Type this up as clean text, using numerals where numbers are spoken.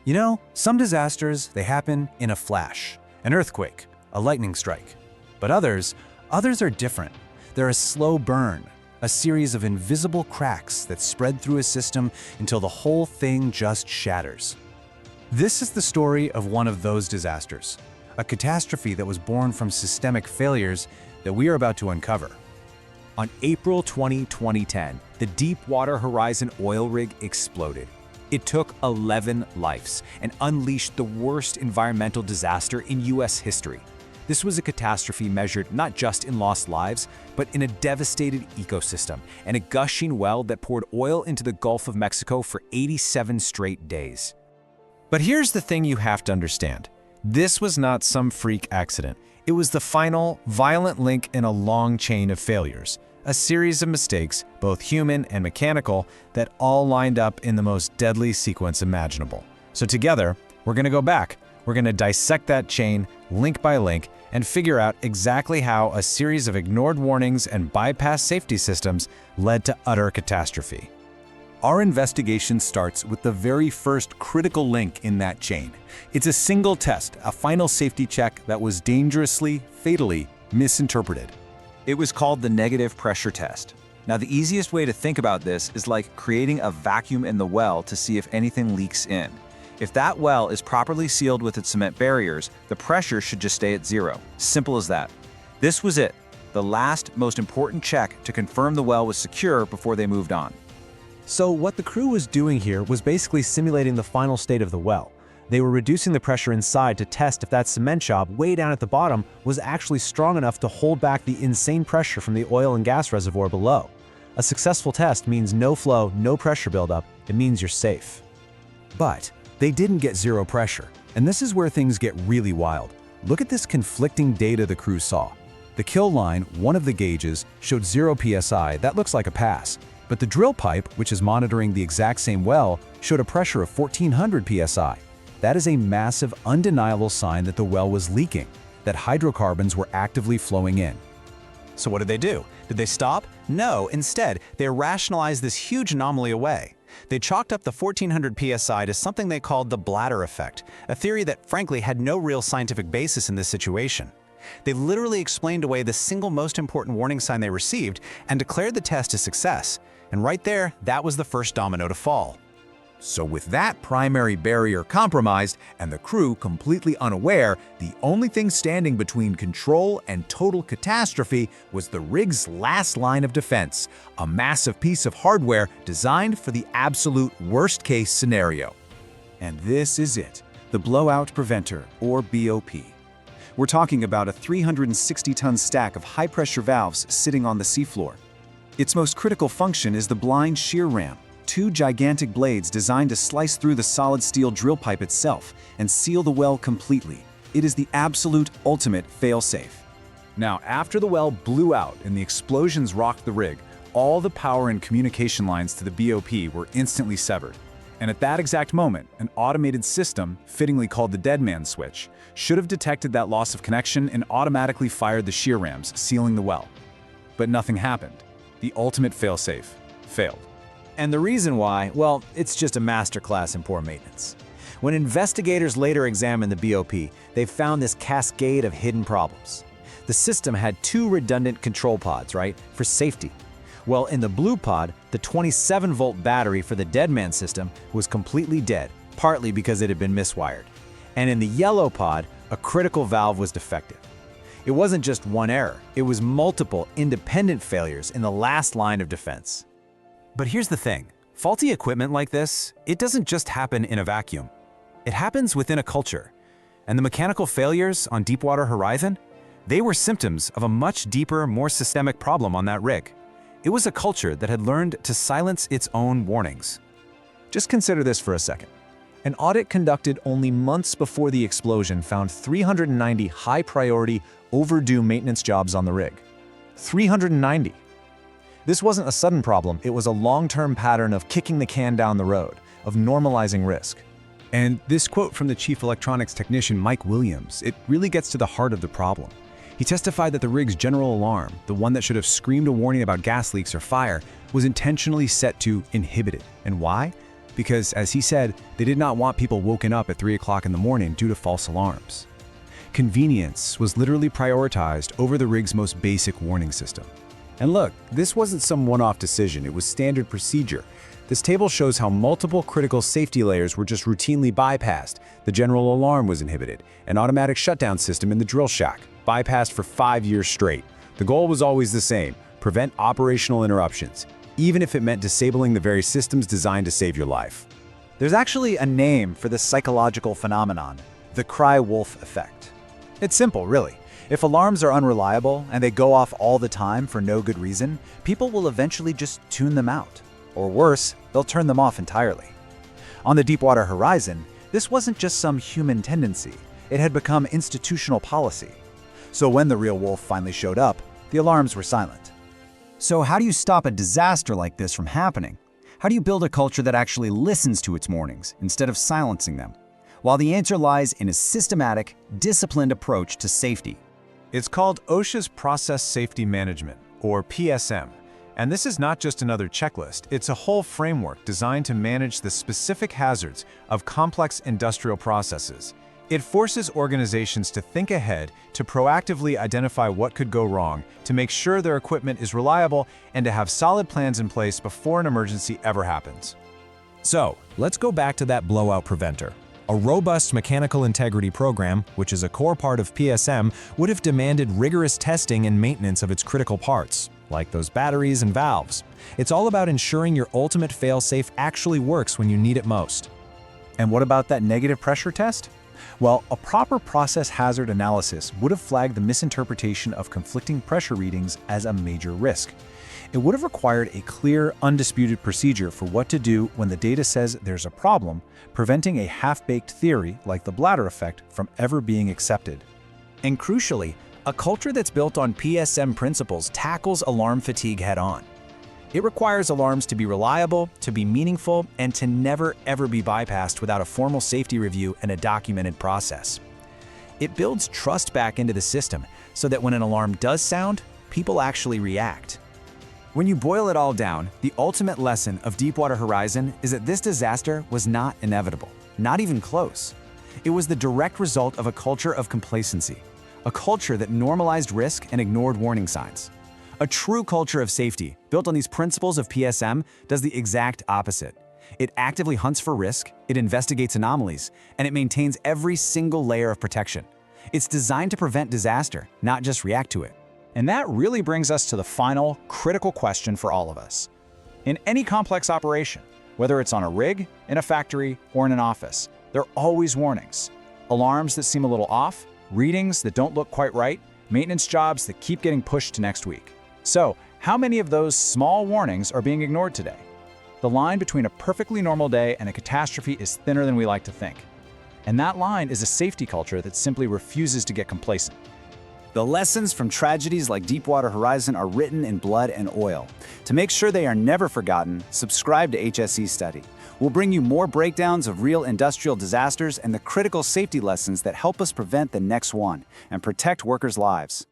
You know, some disasters, they happen in a flash, an earthquake, a lightning strike. But others are different. They're a slow burn, a series of invisible cracks that spread through a system until the whole thing just shatters. This is the story of one of those disasters, a catastrophe that was born from systemic failures that we are about to uncover. On April 20, 2010, the Deepwater Horizon oil rig exploded. It took 11 lives and unleashed the worst environmental disaster in U.S. history. This was a catastrophe measured not just in lost lives, but in a devastated ecosystem and a gushing well that poured oil into the Gulf of Mexico for 87 straight days. But here's the thing you have to understand. This was not some freak accident. It was the final, violent link in a long chain of failures, a series of mistakes, both human and mechanical, that all lined up in the most deadly sequence imaginable. So together, we're going to go back. We're going to dissect that chain, link by link, and figure out exactly how a series of ignored warnings and bypassed safety systems led to utter catastrophe. Our investigation starts with the very first critical link in that chain. It's a single test, a final safety check that was dangerously, fatally misinterpreted. It was called the negative pressure test. Now, the easiest way to think about this is like creating a vacuum in the well to see if anything leaks in. If that well is properly sealed with its cement barriers, the pressure should just stay at zero. Simple as that. This was it, the last, most important check to confirm the well was secure before they moved on. So what the crew was doing here was basically simulating the final state of the well. They were reducing the pressure inside to test if that cement job way down at the bottom was actually strong enough to hold back the insane pressure from the oil and gas reservoir below. A successful test means no flow, no pressure buildup. It means you're safe. But they didn't get zero pressure, and this is where things get really wild. Look at this conflicting data the crew saw. The kill line, one of the gauges, showed 0 psi. That looks like a pass. But the drill pipe, which is monitoring the exact same well, showed a pressure of 1400 psi. That is a massive, undeniable sign that the well was leaking, that hydrocarbons were actively flowing in. So what did they do? Did they stop? No, instead, they rationalized this huge anomaly away. They chalked up the 1400 psi to something they called the Bladder effect, a theory that frankly had no real scientific basis in this situation. They literally explained away the single most important warning sign they received and declared the test a success. And right there, that was the first domino to fall. So with that primary barrier compromised and the crew completely unaware, the only thing standing between control and total catastrophe was the rig's last line of defense, a massive piece of hardware designed for the absolute worst-case scenario. And this is it, the Blowout Preventer, or BOP. We're talking about a 360-ton stack of high-pressure valves sitting on the seafloor. Its most critical function is the blind shear ram, two gigantic blades designed to slice through the solid steel drill pipe itself and seal the well completely. It is the absolute ultimate fail-safe. Now, after the well blew out and the explosions rocked the rig, all the power and communication lines to the BOP were instantly severed. And at that exact moment, an automated system, fittingly called the dead man switch, should have detected that loss of connection and automatically fired the shear rams, sealing the well. But nothing happened. The ultimate fail-safe failed. And the reason why, well, it's just a masterclass in poor maintenance. When investigators later examined the BOP, they found this cascade of hidden problems. The system had two redundant control pods, right, for safety. Well, in the blue pod, the 27-volt battery for the deadman system was completely dead, partly because it had been miswired. And in the yellow pod, a critical valve was defective. It wasn't just one error, it was multiple independent failures in the last line of defense. But here's the thing, faulty equipment like this, it doesn't just happen in a vacuum. It happens within a culture. And the mechanical failures on Deepwater Horizon, they were symptoms of a much deeper, more systemic problem on that rig. It was a culture that had learned to silence its own warnings. Just consider this for a second. An audit conducted only months before the explosion found 390 high-priority, overdue maintenance jobs on the rig. 390. This wasn't a sudden problem, it was a long-term pattern of kicking the can down the road, of normalizing risk. And this quote from the chief electronics technician Mike Williams, it really gets to the heart of the problem. He testified that the rig's general alarm, the one that should have screamed a warning about gas leaks or fire, was intentionally set to inhibited. And why? because, as he said, they did not want people woken up at 3 o'clock in the morning due to false alarms. Convenience was literally prioritized over the rig's most basic warning system. And look, this wasn't some one-off decision, it was standard procedure. This table shows how multiple critical safety layers were just routinely bypassed. The general alarm was inhibited, an automatic shutdown system in the drill shack, bypassed for 5 years straight. The goal was always the same: prevent operational interruptions, even if it meant disabling the very systems designed to save your life. There's actually a name for this psychological phenomenon: the cry wolf effect. It's simple, really. If alarms are unreliable and they go off all the time for no good reason, people will eventually just tune them out. Or worse, they'll turn them off entirely. On the Deepwater Horizon, this wasn't just some human tendency. It had become institutional policy. So when the real wolf finally showed up, the alarms were silent. So how do you stop a disaster like this from happening? How do you build a culture that actually listens to its warnings instead of silencing them? Well, the answer lies in a systematic, disciplined approach to safety. It's called OSHA's Process Safety Management, or PSM. And this is not just another checklist, it's a whole framework designed to manage the specific hazards of complex industrial processes. It forces organizations to think ahead, to proactively identify what could go wrong, to make sure their equipment is reliable, and to have solid plans in place before an emergency ever happens. So, let's go back to that Blowout Preventer. A robust mechanical integrity program, which is a core part of PSM, would have demanded rigorous testing and maintenance of its critical parts, like those batteries and valves. It's all about ensuring your ultimate fail-safe actually works when you need it most. And what about that negative pressure test? Well, a proper process hazard analysis would have flagged the misinterpretation of conflicting pressure readings as a major risk. It would have required a clear, undisputed procedure for what to do when the data says there's a problem, preventing a half-baked theory like the Bladder effect from ever being accepted. And crucially, a culture that's built on PSM principles tackles alarm fatigue head-on. It requires alarms to be reliable, to be meaningful, and to never ever be bypassed without a formal safety review and a documented process. It builds trust back into the system so that when an alarm does sound, people actually react. When you boil it all down, the ultimate lesson of Deepwater Horizon is that this disaster was not inevitable, not even close. It was the direct result of a culture of complacency, a culture that normalized risk and ignored warning signs. A true culture of safety, built on these principles of PSM, does the exact opposite. It actively hunts for risk, it investigates anomalies, and it maintains every single layer of protection. It's designed to prevent disaster, not just react to it. And that really brings us to the final, critical question for all of us. In any complex operation, whether it's on a rig, in a factory, or in an office, there are always warnings. Alarms that seem a little off, readings that don't look quite right, maintenance jobs that keep getting pushed to next week. So, how many of those small warnings are being ignored today? The line between a perfectly normal day and a catastrophe is thinner than we like to think. And that line is a safety culture that simply refuses to get complacent. The lessons from tragedies like Deepwater Horizon are written in blood and oil. To make sure they are never forgotten, subscribe to HSEstudy. We'll bring you more breakdowns of real industrial disasters and the critical safety lessons that help us prevent the next one and protect workers' lives.